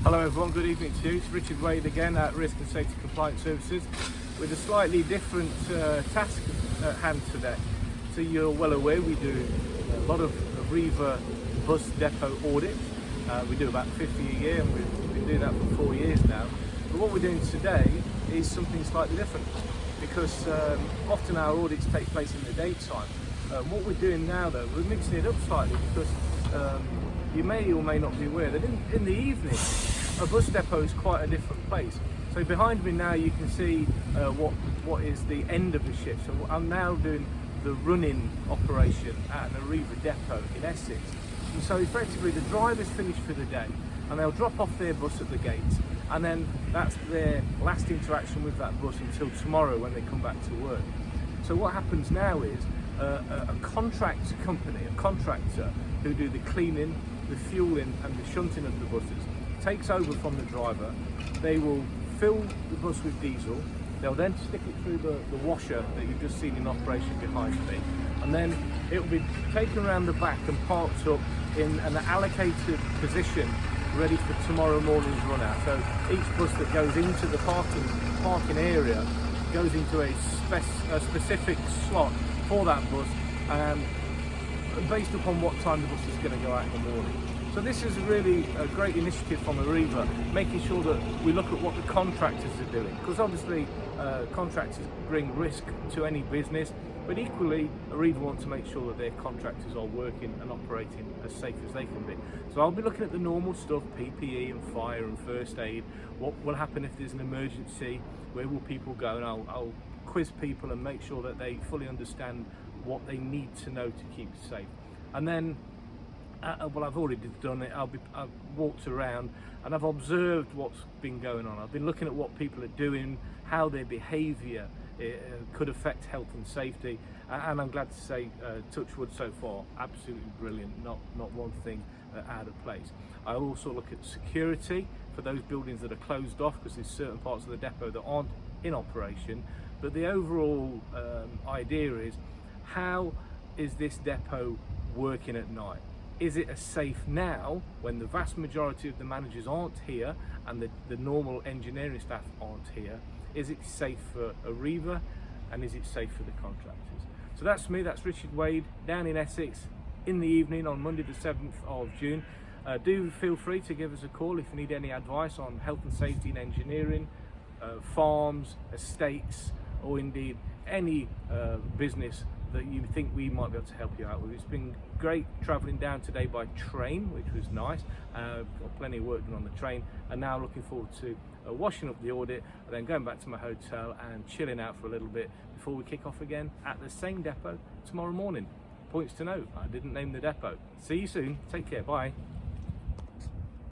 Hello everyone, good evening to you. It's Richard Wade again at Risk and Safety Compliance Services with a slightly different task at hand today. So you're well aware we do a lot of Arriva bus depot audit. We do about 50 a year and we've been doing that for 4 years now. But what we're doing today is something slightly different because often our audits take place in the daytime. What we're doing now though, we're mixing it up slightly because you may or may not be aware that in the evening a bus depot is quite a different place. So behind me now you can see what is the end of the shift. So I'm now doing the running operation at an Arriva depot in Essex. And so effectively the drivers finish for the day and they'll drop off their bus at the gates, and then that's their last interaction with that bus until tomorrow when they come back to work. So what happens now is a contract company, a contractor who do the cleaning, the fueling and the shunting of the buses takes over from the driver. They will fill the bus with diesel. They'll then stick it through the washer that you've just seen in operation behind me, and then it will be taken around the back and parked up in an allocated position ready for tomorrow morning's run out. So each bus that goes into the parking area goes into a specific slot for that bus, based upon what time the bus is going to go out in the morning. So this is really a great initiative from Arriva, making sure that we look at what the contractors are doing, because obviously contractors bring risk to any business, but equally Arriva want to make sure that their contractors are working and operating as safe as they can be. So I'll be looking at the normal stuff, PPE and fire and first aid, what will happen if there's an emergency, where will people go, and I'll quiz people and make sure that they fully understand what they need to know to keep safe. And then well, I've already done it. I've walked around and I've observed what's been going on. I've been looking at what people are doing, how their behaviour could affect health and safety, and I'm glad to say, touch wood so far, absolutely brilliant, not one thing out of place. I also look at security for those buildings that are closed off, because there's certain parts of the depot that aren't in operation, but the overall idea is, how is this depot working at night? Is it as safe now when the vast majority of the managers aren't here and the normal engineering staff aren't here? Is it safe for Arriva, and is it safe for the contractors? So that's me, that's Richard Wade, down in Essex in the evening on Monday the 7th of June. Do feel free to give us a call if you need any advice on health and safety in engineering, farms, estates, or indeed any business that you think we might be able to help you out with. It's been great travelling down today by train, which was nice. Got plenty of work done on the train, and now looking forward to washing up the audit and then going back to my hotel and chilling out for a little bit before we kick off again at the same depot tomorrow morning. Points to note, I didn't name the depot. See you soon, take care, bye.